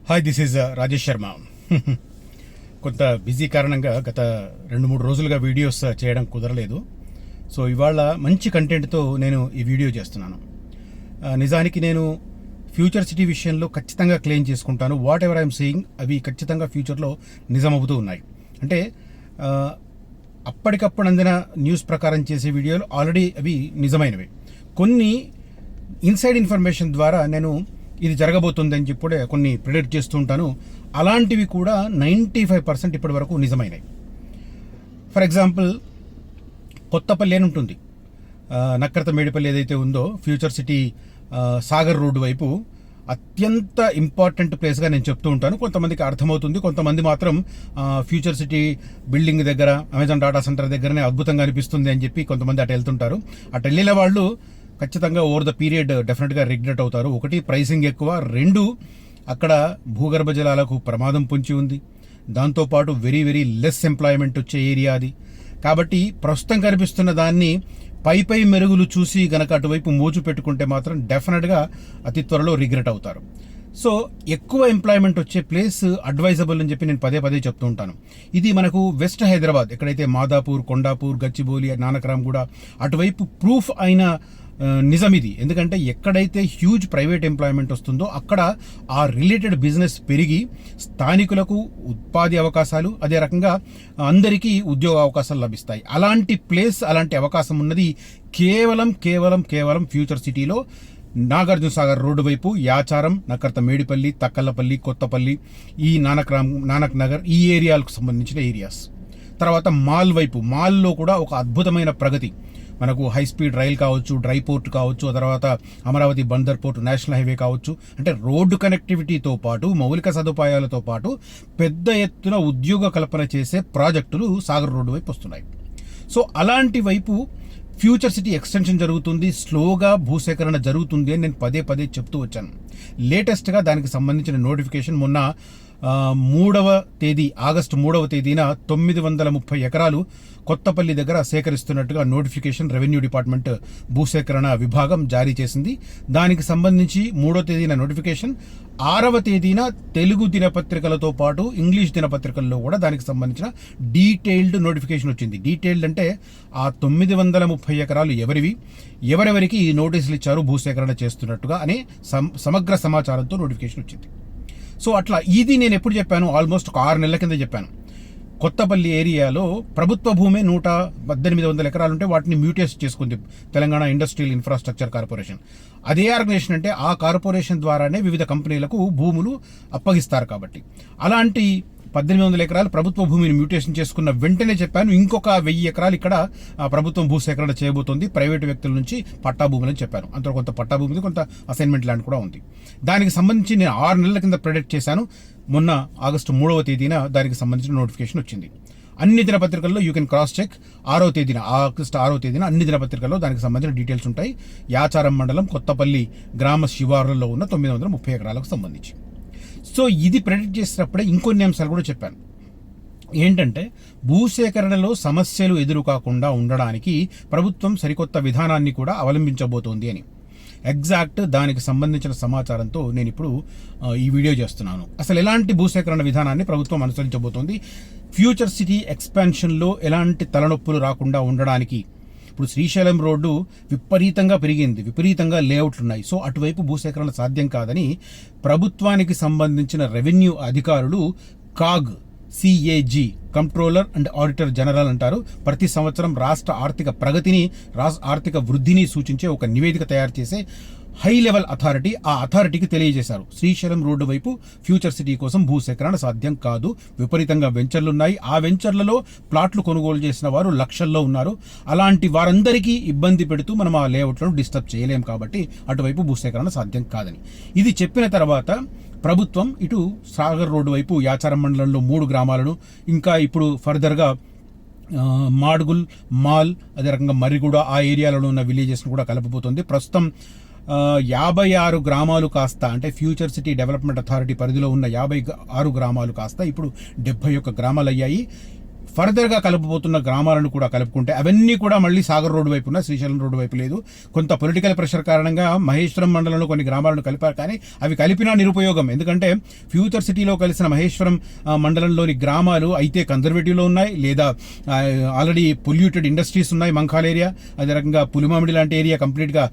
Hi, this is Rajesh Sharma. కొంత busy కారణంగా గత 2-3 రోజులుగా వీడియోస్ చేయడం కుదరలేదు. సో ఇవాళ మంచి కంటెంట్తో నేను ఈ వీడియో చేస్తున్నాను. నిజానికి నేను ఫ్యూచర్ సిటీ విషయంలో ఖచ్చితంగా క్లెయిమ్ చేసుకుంటాను. వాట్ ఎవర్ ఐఎమ్ సీయింగ్ అవి ఖచ్చితంగా ఫ్యూచర్లో నిజమవుతూ ఉన్నాయి. అంటే అప్పటికప్పుడు అందిన న్యూస్ ప్రకారం చేసే వీడియోలు ఆల్రెడీ అవి నిజమైనవి. కొన్ని ఇన్సైడ్ ఇన్ఫర్మేషన్ ద్వారా నేను ఇది జరగబోతుందని చెప్పి కొన్ని ప్రిడిక్ట్ చేస్తూ ఉంటాను. అలాంటివి కూడా 95% ఇప్పటి వరకు నిజమైనవి. ఫర్ ఎగ్జాంపుల్, కొత్తపల్లి అని ఉంటుంది, నక్కరత మేడిపల్లి ఏదైతే ఉందో ఫ్యూచర్ సిటీ సాగర్ రోడ్డు వైపు అత్యంత ఇంపార్టెంట్ ప్లేస్గా నేను చెప్తూ ఉంటాను. కొంతమందికి అర్థమవుతుంది, కొంతమంది మాత్రం ఫ్యూచర్ సిటీ బిల్డింగ్ దగ్గర అమెజాన్ డాటా సెంటర్ దగ్గరనే అద్భుతంగా అనిపిస్తుంది అని చెప్పి కొంతమంది అటు వెళ్తుంటారు. అటు వెళ్ళిన వాళ్ళు ఖచ్చితంగా ఓవర్ ద పీరియడ్ డెఫినెట్గా రిగ్రెట్ అవుతారు. ఒకటి, ప్రైసింగ్ ఎక్కువ. 2, అక్కడ భూగర్భ జలాలకు ప్రమాదం పొంచి ఉంది. దాంతోపాటు వెరీ వెరీ లెస్ ఎంప్లాయ్మెంట్ వచ్చే ఏరియా అది. కాబట్టి ప్రస్తుతం కనిపిస్తున్న దాన్ని పై మెరుగులు చూసి గనక అటువైపు మోజు పెట్టుకుంటే మాత్రం డెఫినెట్గా అతి త్వరలో రిగ్రెట్ అవుతారు. సో ఎక్కువ ఎంప్లాయ్మెంట్ వచ్చే ప్లేస్ అడ్వైజబుల్ అని చెప్పి నేను పదే చెప్తూ ఉంటాను. ఇది మనకు వెస్ట్ హైదరాబాద్, ఎక్కడైతే మాదాపూర్, కొండాపూర్, గచ్చిబౌలి, నానక్రామ్గూడ అటువైపు ప్రూఫ్ అయిన నిజం ఇది. ఎందుకంటే ఎక్కడైతే హ్యూజ్ ప్రైవేట్ ఎంప్లాయ్మెంట్ వస్తుందో అక్కడ ఆ రిలేటెడ్ బిజినెస్ పెరిగి స్థానికులకు ఉపాధి అవకాశాలు, అదే రకంగా అందరికీ ఉద్యోగ అవకాశాలు లభిస్తాయి. అలాంటి ప్లేస్, అలాంటి అవకాశం ఉన్నది కేవలం ఫ్యూచర్ సిటీలో నాగార్జున సాగర్ రోడ్డు వైపు యాచారం, నక్కర్త మేడిపల్లి, తక్కల్లపల్లి, కొత్తపల్లి, ఈ నానక్ నగర్ ఈ ఏరియాలకు సంబంధించిన ఏరియాస్. తర్వాత మాల్ వైపు, మాల్లో కూడా ఒక అద్భుతమైన ప్రగతి. మనకు హై స్పీడ్ రైల్ కావచ్చు, డ్రై పోర్ట్ కావచ్చు, ఆ తర్వాత Amaravati Bandar port, national highway కావచ్చు. అంటే రోడ్డు కనెక్టివిటీతో పాటు, మౌలిక సదుపాయాలతో పాటు పెద్ద ఎత్తున ఉద్యోగ కల్పన చేసే ప్రాజెక్టులు సాగర్ రోడ్డు వైపు వస్తున్నాయి. సో అలాంటి వైపు ఫ్యూచర్ సిటీ ఎక్స్టెన్షన్ జరుగుతుంది, స్లోగా భూసేకరణ జరుగుతుంది అని నేను పదే చెప్తూ వచ్చాను. లేటెస్ట్గా దానికి సంబంధించిన నోటిఫికేషన్ మొన్న 3వ తేదీ, ఆగస్టు 3వ తేదీన 930 ఎకరాలు కొత్తపల్లి దగ్గర సేకరిస్తున్నట్టుగా నోటిఫికేషన్ రెవెన్యూ డిపార్ట్మెంట్ భూసేకరణ విభాగం జారీ చేసింది. దానికి సంబంధించి 3వ తేదీన నోటిఫికేషన్, 6వ తేదీన తెలుగు దినపత్రికలతో పాటు ఇంగ్లీష్ దినపత్రికల్లో కూడా దానికి సంబంధించిన డీటెయిల్డ్ నోటిఫికేషన్ వచ్చింది. డీటెయిల్డ్ అంటే ఆ 930 ఎకరాలు ఎవరెవరికి ఈ నోటీసులు ఇచ్చారు భూసేకరణ చేస్తున్నట్టుగా అనే సమగ్ర సమాచారంతో నోటిఫికేషన్ వచ్చింది. సో అట్లా ఇది నేను ఎప్పుడు చెప్పాను, ఆల్మోస్ట్ ఒక 6 నెలల కింద చెప్పాను. కొత్తపల్లి ఏరియాలో ప్రభుత్వ భూమి 118 ఎకరాలు ఉంటే వాటిని మ్యూటేట్ చేసుకుంది తెలంగాణ ఇండస్ట్రియల్ ఇన్ఫ్రాస్ట్రక్చర్ కార్పొరేషన్. అదే ఆర్గనైజేషన్ అంటే ఆ కార్పొరేషన్ ద్వారానే వివిధ కంపెనీలకు భూములు అప్పగిస్తారు. కాబట్టి అలాంటి 1800 ఎకరాలు ప్రభుత్వ భూమిని మ్యూటేషన్ చేసుకున్న వెంటనే చెప్పాను, ఇంకొక 1000 ఎకరాలు ఇక్కడ ప్రభుత్వం భూసేకరణ చేయబోతోంది ప్రైవేటు వ్యక్తుల నుంచి పట్టా భూములని చెప్పాను. అంత కొంత పట్టా భూమి, కొంత అసైన్మెంట్ ల్యాండ్ కూడా ఉంది. దానికి సంబంధించి నేను 6 నెలల కింద ప్రెడిక్ట్ చేశాను. మొన్న ఆగస్టు 3వ తేదీన దానికి సంబంధించిన నోటిఫికేషన్ వచ్చింది. అన్ని దినపత్రికల్లో you can cross check. August 6వ తేదీన అన్ని దినపత్రికల్లో దానికి సంబంధించిన డీటెయిల్స్ ఉంటాయి. యాచారం మండలం కొత్తపల్లి గ్రామ శివారులలో ఉన్న 930 ఎకరాలకు సంబంధించి. సో ఇది ప్రెడిక్ట్ చేసినప్పుడే ఇంకొన్ని అంశాలు కూడా చెప్పాను. ఏంటంటే భూసేకరణలో సమస్యలు ఎదురు కాకుండా ఉండడానికి ప్రభుత్వం సరికొత్త విధానాన్ని కూడా అవలంబించబోతోంది అని. ఎగ్జాక్ట్ దానికి సంబంధించిన సమాచారంతో నేను ఇప్పుడు ఈ వీడియో చేస్తున్నాను. అసలు ఎలాంటి భూసేకరణ విధానాన్ని ప్రభుత్వం అనుసరించబోతోంది, ఫ్యూచర్ సిటీ ఎక్స్పాన్షన్లో ఎలాంటి తలనొప్పులు రాకుండా ఉండడానికి. ఇప్పుడు శ్రీశైలం రోడ్డు విపరీతంగా పెరిగింది, విపరీతంగా లేఅవుట్లు ఉన్నాయి. సో అటువైపు భూసేకరణ సాధ్యం కాదని ప్రభుత్వానికి సంబంధించిన రెవెన్యూ అధికారులు CAG, controller and auditor general అంటారు, ప్రతి సంవత్సరం రాష్ట్ర ఆర్థిక ప్రగతిని, ఆర్థిక వృద్ధిని సూచించే ఒక నివేదిక తయారు చేసే హై లెవెల్ అథారిటీ, ఆ అథారిటీకి తెలియజేశారు శ్రీశైలం రోడ్డు వైపు ఫ్యూచర్ సిటీ కోసం భూసేకరణ సాధ్యం కాదు. విపరీతంగా వెంచర్లు ఉన్నాయి. ఆ వెంచర్లలో ప్లాట్లు కొనుగోలు చేసిన వారు లక్షల్లో ఉన్నారు. అలాంటి వారందరికీ ఇబ్బంది పెడుతూ మనం ఆ లేఅవుట్లను డిస్టర్బ్ చేయలేం. కాబట్టి అటువైపు భూసేకరణ సాధ్యం కాదని ఇది చెప్పిన తర్వాత ప్రభుత్వం ఇటు సాగర్ రోడ్డు వైపు యాచారం మండలంలో 3 గ్రామాలను, ఇంకా ఇప్పుడు ఫర్దర్గా మాడుగుల్, మాల్, అదే రకంగా మర్రిగూడ ఆ ఏరియాలలో ఉన్న విలేజెస్ను కూడా కలపబోతోంది. ప్రస్తుతం 56 గ్రామాలు కాస్త, అంటే ఫ్యూచర్ సిటీ డెవలప్మెంట్ అథారిటీ పరిధిలో ఉన్న 56 గ్రామాలు కాస్త ఇప్పుడు 71 గ్రామాలు అయ్యాయి. ఫర్దర్గా కలపబోతున్న గ్రామాలను కూడా కలుపుకుంటే అవన్నీ కూడా మళ్ళీ సాగర్ రోడ్డు వైపు ఉన్న శ్రీశైలం రోడ్డు వైపు లేదు. కొంత పొలిటికల్ ప్రెషర్ కారణంగా మహేశ్వరం మండలంలో కొన్ని గ్రామాలను కలిపారు, కానీ అవి కలిపినా నిరుపయోగం. ఎందుకంటే ఫ్యూచర్ సిటీలో కలిసిన మహేశ్వరం మండలంలోని గ్రామాలు అయితే కన్జర్వేటివ్లో ఉన్నాయి, లేదా ఆల్రెడీ పొల్యూటెడ్ ఇండస్ట్రీస్ ఉన్నాయి. మంఖాల్ ఏరియా, అదే రకంగా పులిమామిడి లాంటి ఏరియా కంప్లీట్గా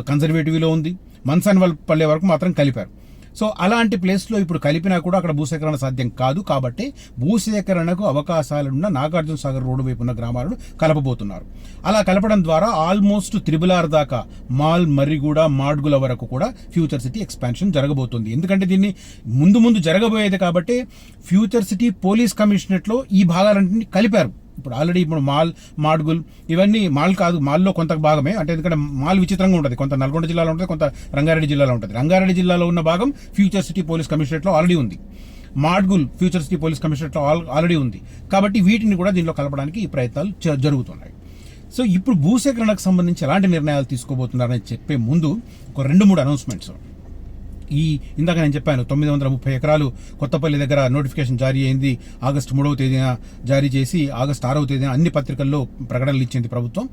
కన్జర్వేటివ్లో ఉంది. మన్సాన్వల్ పల్లె వరకు మాత్రం కలిపారు. సో అలాంటి ప్లేస్లో ఇప్పుడు కలిపినా కూడా అక్కడ భూసేకరణ సాధ్యం కాదు. కాబట్టి భూసేకరణకు అవకాశాలున్న నాగార్జున సాగర్ రోడ్డు వైపు ఉన్న గ్రామాలను కలపబోతున్నారు. అలా కలపడం ద్వారా ఆల్మోస్ట్ త్రిబులార్ దాకా మాల్, మర్రిగూడ, మాడ్గుల వరకు కూడా ఫ్యూచర్ సిటీ ఎక్స్పాన్షన్ జరగబోతుంది. ఎందుకంటే దీన్ని ముందు జరగబోయేది కాబట్టి ఫ్యూచర్ సిటీ పోలీస్ కమిషనరేట్లో ఈ భాగాలన్నింటినీ కలిపారు. ఇప్పుడు ఆల్రెడీ ఇప్పుడు మాడ్గుల్ ఇవన్నీ మాల్ కాదు, మాల్లో కొంత భాగమే. అంటే ఎందుకంటే మాల్ విచిత్రంగా ఉంటుంది, కొంత నల్గొండ జిల్లాలో ఉంటుంది, కొంత రంగారెడ్డి జిల్లాలో ఉంటుంది. రంగారెడ్డి జిల్లాలో ఉన్న భాగం ఫ్యూచర్ సిటీ పోలీస్ కమిషనరేట్లో ఆల్రెడీ ఉంది. మాడ్గుల్ ఫ్యూచర్ సిటీ పోలీస్ కమిషనరేట్లో ఆల్రెడీ ఉంది. కాబట్టి వీటిని కూడా దీనిలో కలపడానికి ఈ ప్రయత్నాలు జరుగుతున్నాయి. సో ఇప్పుడు భూసేకరణకు సంబంధించి ఎలాంటి నిర్ణయాలు తీసుకోబోతున్నారని చెప్పే ముందు ఒక 2-3 అనౌన్స్మెంట్స్. ఇందాక నేను చెప్పాను 930 ఎకరాలు కొత్తపల్లి దగ్గర నోటిఫికేషన్ జారీ అయింది. ఆగస్టు 3వ తేదీన జారీ చేసి ఆగస్టు 6వ తేదీన అన్ని పత్రికల్లో ప్రకటనలు ఇచ్చింది ప్రభుత్వం.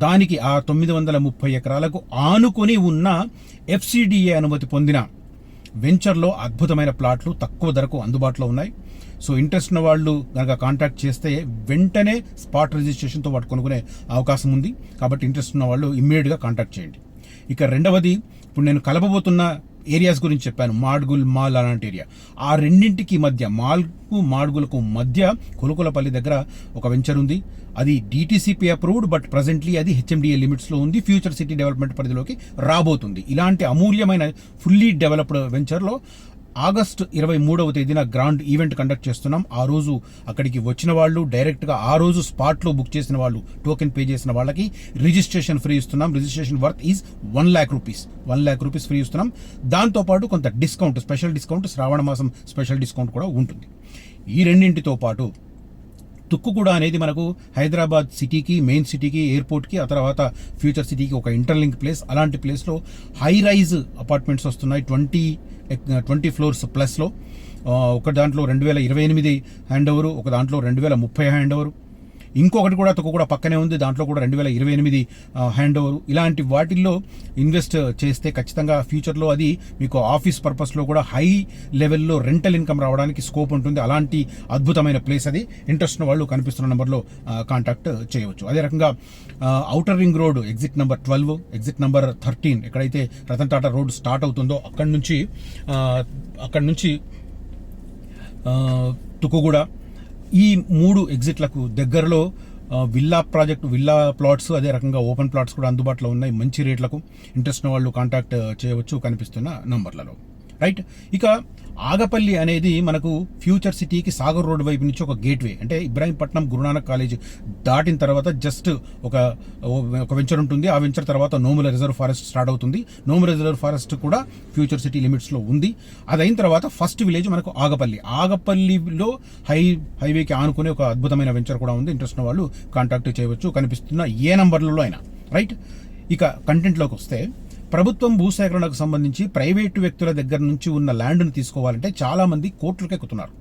దానికి ఆ 930 ఎకరాలకు ఆనుకొని ఉన్న FCDA అనుమతి పొందిన వెంచర్లో అద్భుతమైన ప్లాట్లు తక్కువ ధరకు అందుబాటులో ఉన్నాయి. సో ఇంట్రెస్ట్ ఉన్న వాళ్ళు కనుక కాంటాక్ట్ చేస్తే వెంటనే స్పాట్ రిజిస్ట్రేషన్తో వాటి కొనుక్కునే అవకాశం ఉంది. కాబట్టి ఇంట్రెస్ట్ ఉన్న వాళ్ళు ఇమ్మీడియట్గా కాంటాక్ట్ చేయండి. ఇక రెండవది, ఇప్పుడు నేను కలపబోతున్న ఏరియాస్ గురించి చెప్పాను, మాడ్గుల్, మాల్ అలాంటి ఏరియా. ఆ రెండింటికి మధ్య, మాల్కు మాడ్గులకు మధ్య కొలుకులపల్లి దగ్గర ఒక వెంచర్ ఉంది. అది DTCP అప్రూవ్డ్, బట్ ప్రజెంట్లీ అది HMDA లిమిట్స్లో ఉంది. ఫ్యూచర్ సిటీ డెవలప్మెంట్ పరిధిలోకి రాబోతుంది. ఇలాంటి అమూల్యమైన ఫుల్లీ డెవలప్డ్ వెంచర్లో ఆగస్టు 23వ తేదీన గ్రాండ్ ఈవెంట్ కండక్ట్ చేస్తున్నాం. ఆ రోజు అక్కడికి వచ్చిన వాళ్ళు డైరెక్ట్గా ఆ రోజు స్పాట్లో బుక్ చేసిన వాళ్ళు, టోకెన్ పే చేసిన వాళ్ళకి రిజిస్ట్రేషన్ ఫ్రీ ఇస్తున్నాం. Registration worth is 1 lakh rupees. 1 lakh rupees free ఇస్తున్నాం. దాంతోపాటు కొంత డిస్కౌంట్, స్పెషల్ డిస్కౌంట్, శ్రావణ మాసం స్పెషల్ డిస్కౌంట్ కూడా ఉంటుంది. ఈ రెండింటితో పాటు తుక్కుగూడ అనేది మనకు హైదరాబాద్ సిటీకి, మెయిన్ సిటీకి, ఎయిర్పోర్ట్కి, ఆ తర్వాత ఫ్యూచర్ సిటీకి ఒక ఇంటర్లింక్ ప్లేస్. అలాంటి ప్లేస్లో హై రైజ్ అపార్ట్మెంట్స్ వస్తున్నాయి 20 floors ప్లస్లో. ఒక దాంట్లో 2028 హ్యాండ్ ఓవరు, ఒక దాంట్లో 2030 హ్యాండ్ ఓవరు, ఇంకొకటి కూడా తుక్కుగూడ పక్కనే ఉంది, దాంట్లో కూడా 2028 హ్యాండ్ ఓవర్. ఇలాంటి వాటిల్లో ఇన్వెస్ట్ చేస్తే ఖచ్చితంగా ఫ్యూచర్లో అది మీకు ఆఫీస్ పర్పస్లో కూడా హై లెవెల్లో రెంటల్ ఇన్కమ్ రావడానికి స్కోప్ ఉంటుంది. అలాంటి అద్భుతమైన ప్లేస్ అది. ఇంట్రెస్ట్ ఉన్న వాళ్ళు కనిపిస్తున్న నెంబర్లో కాంటాక్ట్ చేయవచ్చు. అదే రకంగా outer ring road exit number 12, exit number 13 ఎక్కడైతే రతన్ టాటా రోడ్ స్టార్ట్ అవుతుందో అక్కడి నుంచి తుక్కుగూడ, ఈ 3 ఎగ్జిట్లకు దగ్గరలో విల్లా ప్లాట్స్, అదే రకంగా ఓపెన్ ప్లాట్స్ కూడా అందుబాటులో ఉన్నాయి మంచి రేట్లకు. ఇంట్రెస్ట్ ఉన్న వాళ్ళు కాంటాక్ట్ చేయవచ్చు కనిపిస్తున్న నంబర్లలో. రైట్. ఇక ఆగపల్లి అనేది మనకు ఫ్యూచర్ సిటీకి సాగర్ రోడ్ వైపు నుంచి ఒక గేట్వే. అంటే ఇబ్రాహీంపట్నం గురునానక్ కాలేజ్ దాటిన తర్వాత జస్ట్ ఒక వెంచర్ ఉంటుంది. ఆ వెంచర్ తర్వాత నోముల రిజర్వ్ ఫారెస్ట్ స్టార్ట్ అవుతుంది. నోముల రిజర్వ్ ఫారెస్ట్ కూడా ఫ్యూచర్ సిటీ లిమిట్స్లో ఉంది. అది అయిన తర్వాత ఫస్ట్ విలేజ్ మనకు ఆగపల్లిలో హైవేకి ఆనుకునే ఒక అద్భుతమైన వెంచర్ కూడా ఉంది. ఇంట్రెస్ట్ ఉన్న వాళ్ళు కాంటాక్ట్ చేయవచ్చు కనిపిస్తున్న ఏ నంబర్లలో అయినా. రైట్. ఇక కంటెంట్లోకి వస్తే, ప్రభుత్వం భూసేకరణకు సంబంధించి ప్రైవేటు వ్యక్తుల దగ్గర నుంచి ఉన్న ల్యాండ్ను తీసుకోవాలంటే చాలామంది కోర్టులకు ఎక్కుతున్నారు.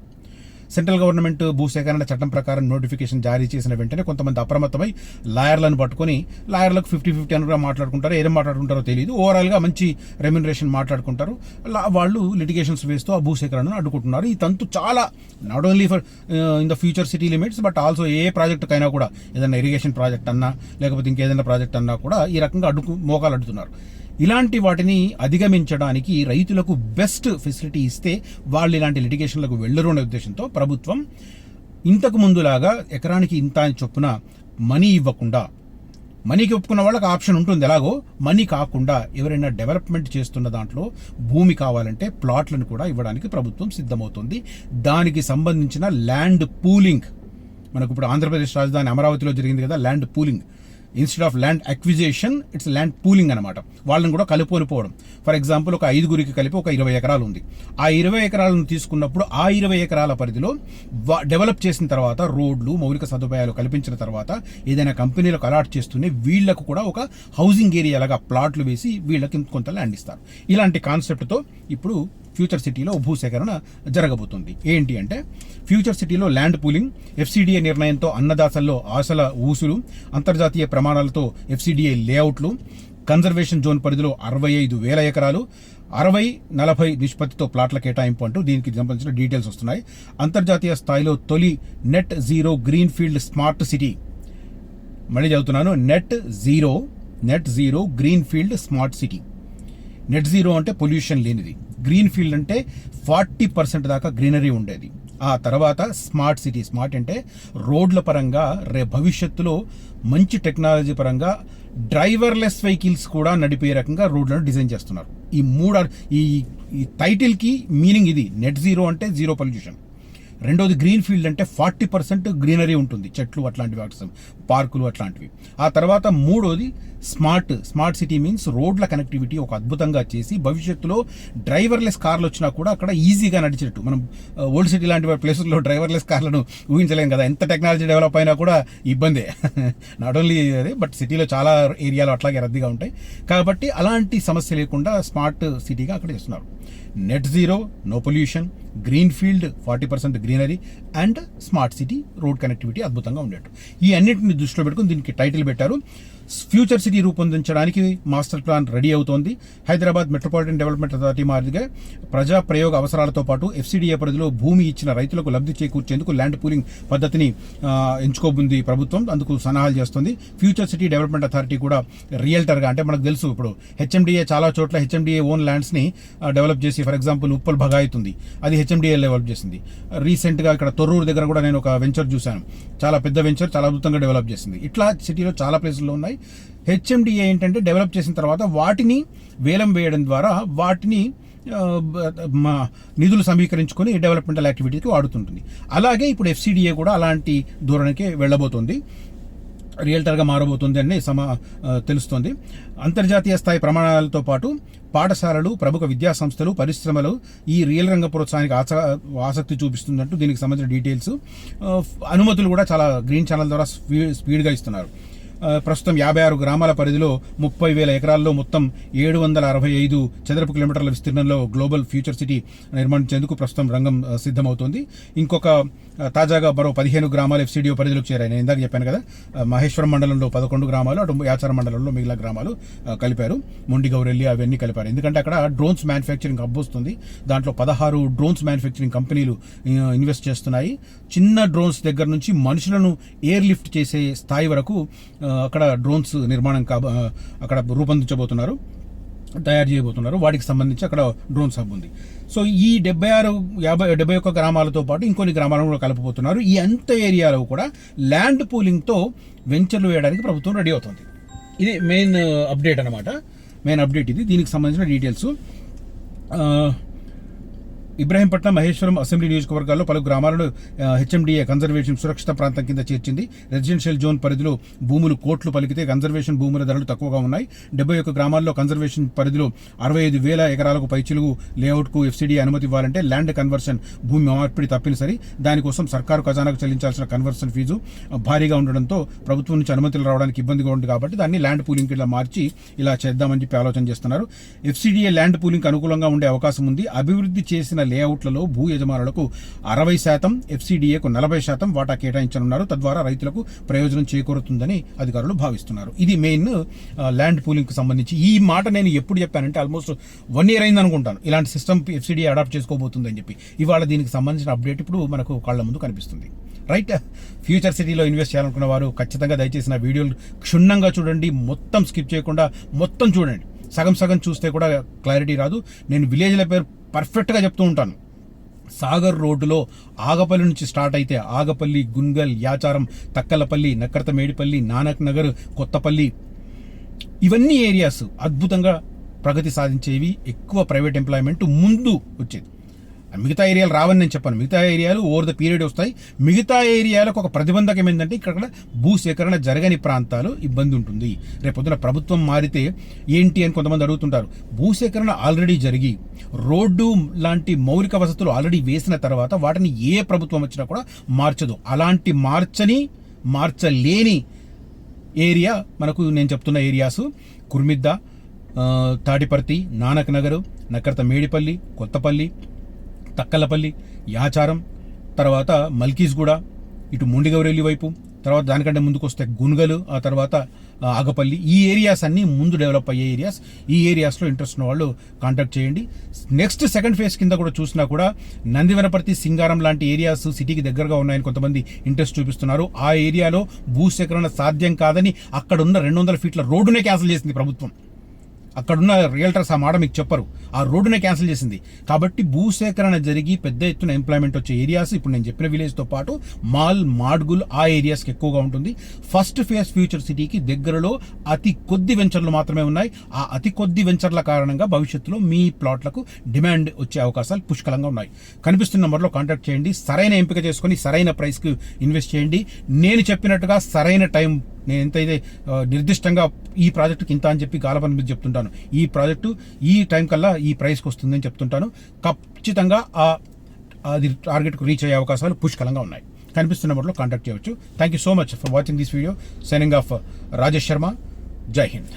సెంట్రల్ గవర్నమెంట్ భూసేకరణ చట్టం ప్రకారం నోటిఫికేషన్ జారీ చేసిన వెంటనే కొంతమంది అప్రమత్తమై లాయర్లను పట్టుకొని, లాయర్లకు 50-50 అనుగా మాట్లాడుకుంటారు. ఏం మాట్లాడుకుంటారో తెలియదు. ఓవరాల్గా మంచి రెమ్యునరేషన్ మాట్లాడుకుంటారు. వాళ్ళు లిటిగేషన్స్ వేస్తూ ఆ భూసేకరణను అడ్డుకుంటున్నారు. ఈ తంతు చాలా not only for in the future city limits, but also ఏ ప్రాజెక్టుకైనా కూడా, ఏదైనా ఇరిగేషన్ ప్రాజెక్ట్ అన్నా లేకపోతే ఇంకేదైనా ప్రాజెక్ట్ అన్నా కూడా ఈ రకంగా మోకాలు అడ్డుతున్నారు. ఇలాంటి వాటిని అధిగమించడానికి రైతులకు బెస్ట్ ఫెసిలిటీ ఇస్తే వాళ్ళు ఇలాంటి లిటిగేషన్లకు వెళ్ళరు అనే ఉద్దేశంతో ప్రభుత్వం ఇంతకు ముందులాగా ఎకరానికి ఇంత అని చొప్పున మనీ ఇవ్వకుండా, మనీకి ఒప్పుకున్న వాళ్ళకి ఆప్షన్ ఉంటుంది ఎలాగో, మనీ కాకుండా ఎవరైనా డెవలప్మెంట్ చేస్తున్న దాంట్లో భూమి కావాలంటే ప్లాట్లను కూడా ఇవ్వడానికి ప్రభుత్వం సిద్ధమవుతుంది. దానికి సంబంధించిన ల్యాండ్ పూలింగ్, మనకు ఇప్పుడు ఆంధ్రప్రదేశ్ రాజధాని అమరావతిలో జరిగింది కదా land pooling. Instead of land acquisition it's land pooling అనమాట. వాళ్ళని కూడా కలుపుకొనిపోవడం. ఫర్ ఎగ్జాంపుల్ ఒక 5గురికి కలిపి ఒక 20 ఎకరాలు ఉంది. ఆ 20 ఎకరాలను తీసుకున్నప్పుడు ఆ 20 ఎకరాల పరిధిలో డెవలప్ చేసిన తర్వాత, రోడ్లు, మౌలిక సదుపాయాలు కల్పించిన తర్వాత ఏదైనా కంపెనీలకు అలాట్ చేస్తూనే వీళ్లకు కూడా ఒక హౌసింగ్ ఏరియా లాగా ప్లాట్లు వేసి వీళ్ళకి కొంత ల్యాండ్ ఇస్తారు. ఇలాంటి కాన్సెప్ట్తో ఇప్పుడు ఫ్యూచర్ సిటీలో భూసేకరణ జరగబోతుంది. ఏంటి అంటే ఫ్యూచర్ సిటీలో ల్యాండ్ పూలింగ్, FCDA నిర్ణయంతో అన్నదాతల్లో ఆశల ఊసులు, అంతర్జాతీయ ప్రమాణాలతో FCDA లేఅవుట్లు, కన్జర్వేషన్ జోన్ పరిధిలో 65,000 ఎకరాలు, 60-40 నిష్పత్తితో ప్లాట్ల కేటాయింపు అంటూ దీనికి సంబంధించిన డీటెయిల్స్ వస్తున్నాయి. అంతర్జాతీయ స్థాయిలో తొలి net zero green field smart city. మళ్ళీ చదువుతున్నాను, net zero green field smart city. Net zero అంటే పొల్యూషన్ లేనిది, గ్రీన్ ఫీల్డ్ అంటే 40% దాకా గ్రీనరీ ఉండేది. ఆ తర్వాత స్మార్ట్ సిటీ. స్మార్ట్ అంటే రోడ్ల పరంగా భవిష్యత్తులో మంచి టెక్నాలజీ పరంగా డ్రైవర్లెస్ వెహికల్స్ కూడా నడిపే రకంగా రోడ్లను డిజైన్ చేస్తున్నారు. ఈ టైటిల్కి మీనింగ్ ఇది. నెట్ జీరో అంటే జీరో పొల్యూషన్. రెండోది గ్రీన్ ఫీల్డ్ అంటే 40% గ్రీనరీ ఉంటుంది, చెట్లు అట్లాంటివి, పార్కులు అట్లాంటివి. ఆ తర్వాత మూడోది స్మార్ట్ సిటీ మీన్స్ రోడ్ల కనెక్టివిటీ ఒక అద్భుతంగా చేసి భవిష్యత్తులో డ్రైవర్లెస్ కార్లు వచ్చినా కూడా అక్కడ ఈజీగా నడిచేటట్టు. మనం ఓల్డ్ సిటీ లాంటి ప్లేసెస్లో డ్రైవర్లెస్ కార్లను ఊహించలేం కదా, ఎంత టెక్నాలజీ డెవలప్ అయినా కూడా ఇబ్బందే. నాట్ ఓన్లీ అదే, బట్ సిటీలో చాలా ఏరియాలు అట్లాగే రద్దీగా ఉంటాయి. కాబట్టి అలాంటి సమస్య లేకుండా స్మార్ట్ సిటీగా అక్కడ చేస్తున్నారు. Net zero, no pollution, green field 40% greenery and smart city road connectivity అద్భుతంగా ఉండేట్టు. ఈ అన్నింటిని దృష్టిలో పెట్టుకుని దీనికి టైటిల్ పెట్టారు. ఫ్యూచర్ సిటీ రూపొందించడానికి మాస్టర్ ప్లాన్ రెడీ అవుతోంది. హైదరాబాద్ మెట్రోపాలిటన్ డెవలప్మెంట్ అథారిటీ మాదిరిగా ప్రజా ప్రయోగ అవసరాలతో పాటు FCDA పరిధిలో భూమి ఇచ్చిన రైతులకు లబ్ధి చేకూర్చేందుకు ల్యాండ్ పూలింగ్ పద్ధతిని ఎంచుకోబోతుంది ప్రభుత్వం. అందుకు సన్నాహాలు చేస్తుంది. ఫ్యూచర్ సిటీ డెవలప్మెంట్ అథారిటీ కూడా రియల్టర్గా, అంటే మనకు తెలుసు ఇప్పుడు HMDA చాలా చోట్ల HMDA ఓన్ ల్యాండ్స్ని డెవలప్ చేసి, ఫర్ ఎగ్జాంపుల్ ఉప్పల్ భగాయత్ ఉంది, అది HMDA డెవలప్ చేసింది. రీసెంట్గా ఇక్కడ తొర్రూరు దగ్గర కూడా నేను ఒక వెంచర్ చూశాను, చాలా పెద్ద వెంచర్, చాలా అద్భుతంగా డెవలప్ చేసింది. ఇట్లా సిటీలో చాలా ప్లేసుల్లో ఉన్నాయి. HMDA ఏంటంటే డెవలప్ చేసిన తర్వాత వాటిని వేలం వేయడం ద్వారా వాటిని నిధులు సమీకరించుకొని డెవలప్మెంటల్ యాక్టివిటీకి వాడుతుంటుంది. అలాగే ఇప్పుడు FCDA కూడా అలాంటి ధోరణికి వెళ్ళబోతుంది, రియల్టర్గా మారబోతుంది అని తెలుస్తోంది. అంతర్జాతీయ స్థాయి ప్రమాణాలతో పాటు పాఠశాలలు, ప్రముఖ విద్యా సంస్థలు, పరిశ్రమలు ఈ రియల్ రంగ ప్రోత్సాహానికి ఆసక్తి చూపిస్తుందంటూ దీనికి సంబంధించిన డీటెయిల్స్. అనుమతులు కూడా చాలా గ్రీన్ ఛానల్ ద్వారా స్పీడ్గా ఇస్తున్నారు. ప్రస్తుతం 56 గ్రామాల పరిధిలో 30,000 ఎకరాల్లో మొత్తం 765 చదరపు కిలోమీటర్ల విస్తీర్ణంలో గ్లోబల్ ఫ్యూచర్ సిటీ నిర్మించేందుకు ప్రస్తుతం రంగం సిద్ధమవుతోంది. ఇంకొక తాజాగా మరో 15 గ్రామాలు FCDA పరిధిలోకి చేరాయి. నేను ఇందాక చెప్పాను కదా, మహేశ్వరం మండలంలో 11 గ్రామాలు, అటు యాచార మండలంలో మిగిలిన గ్రామాలు కలిపారు. మొండి గౌరెల్లి అవన్నీ కలిపారు. ఎందుకంటే అక్కడ డ్రోన్స్ మ్యానుఫ్యాక్చరింగ్ హబ్ వస్తుంది. దాంట్లో 16 డ్రోన్స్ మ్యానుఫ్యాక్చరింగ్ కంపెనీలు ఇన్వెస్ట్ చేస్తున్నాయి. చిన్న డ్రోన్స్ దగ్గర నుంచి మనుషులను ఎయిర్ లిఫ్ట్ చేసే స్థాయి వరకు అక్కడ డ్రోన్స్ నిర్మాణం అక్కడ రూపొందించబోతున్నారు, తయారు చేయబోతున్నారు. వాటికి సంబంధించి అక్కడ డ్రోన్స్ హబ్ ఉంది. సో ఈ 71 గ్రామాలతో పాటు ఇంకొన్ని గ్రామాలను కూడా కలపబోతున్నారు. ఈ అంత ఏరియాలో కూడా ల్యాండ్ పూలింగ్తో వెంచర్లు వేయడానికి ప్రభుత్వం రెడీ అవుతుంది. ఇది మెయిన్ అప్డేట్ అనమాట. మెయిన్ అప్డేట్ ఇది. దీనికి సంబంధించిన డీటెయిల్స్. ఇబ్రహీంపట్నం, మహేశ్వరం అసెంబ్లీ నియోజకవర్గాల్లో పలు గ్రామాలను HMDA కన్జర్వేషన్ సురక్షిత ప్రాంతం కింద చేర్చింది. రెసిడెన్షియల్ జోన్ పరిధిలో భూములు కోట్లు పలికితే కన్జర్వేషన్ భూముల ధరలు తక్కువగా ఉన్నాయి. 71 గ్రామాల్లో కన్జర్వేషన్ పరిధిలో 65,000 ఎకరాలకు పైచిలుగు లేఅవుట్కు FCDA అనుమతి ఇవ్వాలంటే ల్యాండ్ కన్వర్షన్, భూమి మార్పిడి తప్పనిసరి. దానికోసం సర్కారు ఖజానాకు చెల్లించాల్సిన కన్వర్షన్ ఫీజు భారీగా ఉండడంతో ప్రభుత్వం నుంచి అనుమతులు రావడానికి ఇబ్బందిగా ఉంది. కాబట్టి దాన్ని ల్యాండ్ పూలింగ్ ఇలా మార్చి ఇలా చేద్దామని చెప్పి ఆలోచన చేస్తున్నారు. FCDA ల్యాండ్ పూలింగ్ అనుకూలంగా ఉండే అవకాశం ఉంది. అభివృద్ధి చేసిన లేఅవుట్లలో భూ యజమానులకు 60%, FCDAకు 40% వాటా కేటాయించనున్నారు. తద్వారా రైతులకు ప్రయోజనం చేకూరుతుందని అధికారులు భావిస్తున్నారు. ఇది మెయిన్ ల్యాండ్ పూలింగ్ కు సంబంధించి. ఈ మాట నేను ఎప్పుడు చెప్పానంటే ఆల్మోస్ట్ 1 year అయింది అనుకుంటాను, ఇలాంటి సిస్టమ్ FCDA అడాప్ట్ చేసుకోబోతుంది అని చెప్పి. ఇవాళ దీనికి సంబంధించిన అప్డేట్ ఇప్పుడు మనకు కళ్ళ ముందు కనిపిస్తుంది. రైట్, ఫ్యూచర్ సిటీలో ఇన్వెస్ట్ చేయాలనుకున్న వారు ఖచ్చితంగా దయచేసి నా వీడియోలు క్షుణ్ణంగా చూడండి, మొత్తం స్కిప్ చేయకుండా మొత్తం చూడండి. సగం చూస్తే కూడా క్లారిటీ రాదు. నేను విలేజ్ల పేరు పర్ఫెక్ట్గా చెప్తూ ఉంటాను. సాగర్ రోడ్డులో ఆగపల్లి నుంచి స్టార్ట్ అయితే ఆగపల్లి, గున్గల్, యాచారం, తక్కలపల్లి, నక్కర్తమేడిపల్లి, నానక్ నగర్, కొత్తపల్లి, ఇవన్నీ ఏరియాస్ అద్భుతంగా ప్రగతి సాధించేవి. ఎక్కువ ప్రైవేట్ ఎంప్లాయ్మెంట్ ముందు వచ్చేది. మిగతా ఏరియాలు రావని నేను చెప్పాను, మిగతా ఏరియాలు ఓవర్ ద పీరియడ్ వస్తాయి. మిగతా ఏరియాలకు ఒక ప్రతిబంధకం ఏంటంటే ఇక్కడ భూసేకరణ జరగని ప్రాంతాలు ఇబ్బంది ఉంటుంది. రేపొద్దున ప్రభుత్వం మారితే ఏంటి అని కొంతమంది అడుగుతుంటారు. భూసేకరణ ఆల్రెడీ జరిగి రోడ్డు లాంటి మౌలిక వసతులు ఆల్రెడీ వేసిన తర్వాత వాటిని ఏ ప్రభుత్వం వచ్చినా కూడా మార్చదు. అలాంటి మార్చలేని ఏరియా మనకు నేను చెప్తున్న ఏరియాస్ కుర్మిద్ద, తాటిపర్తి, నానక్ నగరు, నకర్త మేడిపల్లి, కొత్తపల్లి, తక్కలపల్లి, యాచారం, తర్వాత మల్కీస్గూడ, ఇటు ముండిగౌరెల్లి వైపు, తర్వాత దానికంటే ముందుకు వస్తే గునుగలు, ఆ తర్వాత ఆగపల్లి. ఈ ఏరియాస్ అన్నీ ముందు డెవలప్ అయ్యే ఏరియాస్. ఈ ఏరియాస్లో ఇంట్రెస్ట్ ఉన్న వాళ్ళు కాంటాక్ట్ చేయండి. నెక్స్ట్ సెకండ్ ఫేజ్ కింద కూడా చూసినా కూడా నందివనపర్తి, సింగారం లాంటి ఏరియాస్ సిటీకి దగ్గరగా ఉన్నాయని కొంతమంది ఇంట్రెస్ట్ చూపిస్తున్నారు. ఆ ఏరియాలో భూసేకరణ సాధ్యం కాదని అక్కడున్న 200 ఫీట్ల రోడ్డునే క్యాన్సిల్ చేసింది ప్రభుత్వం. అక్కడున్న రియల్టర్స్ ఆ మాట మీకు చెప్పరు, ఆ రోడ్డునే క్యాన్సిల్ చేసింది. కాబట్టి భూసేకరణ జరిగి పెద్ద ఎత్తున ఎంప్లాయ్మెంట్ వచ్చే ఏరియాస్ ఇప్పుడు నేను చెప్పిన విలేజ్తో పాటు మాల్, మాడ్గుల్ ఆ ఏరియాస్కి ఎక్కువగా ఉంటుంది. ఫస్ట్ ఫేజ్ ఫ్యూచర్ సిటీకి దగ్గరలో అతి కొద్ది వెంచర్లు మాత్రమే ఉన్నాయి. ఆ అతి కొద్ది వెంచర్ల కారణంగా భవిష్యత్తులో మీ ప్లాట్లకు డిమాండ్ వచ్చే అవకాశాలు పుష్కలంగా ఉన్నాయి. కనిపిస్తున్న నెంబర్లో కాంటాక్ట్ చేయండి. సరైన ఎంపిక చేసుకొని సరైన ప్రైస్కి ఇన్వెస్ట్ చేయండి. నేను చెప్పినట్టుగా సరైన టైం, నేను ఎంతైతే నిర్దిష్టంగా ఈ ప్రాజెక్టుకి ఇంత అని చెప్పి గాలపని మీద చెప్తుంటాను, ఈ ప్రాజెక్టు ఈ టైం కల్లా ఈ ప్రైస్కి వస్తుందని చెప్తుంటాను. ఖచ్చితంగా అది టార్గెట్కు రీచ్ అయ్యే అవకాశాలు పుష్కలంగా ఉన్నాయి. కనిపిస్తున్న నెంబర్లో కాంటాక్ట్ చేయవచ్చు. Thank you so much for watching this video. Signing off Rajesh Sharma. జై హింద్.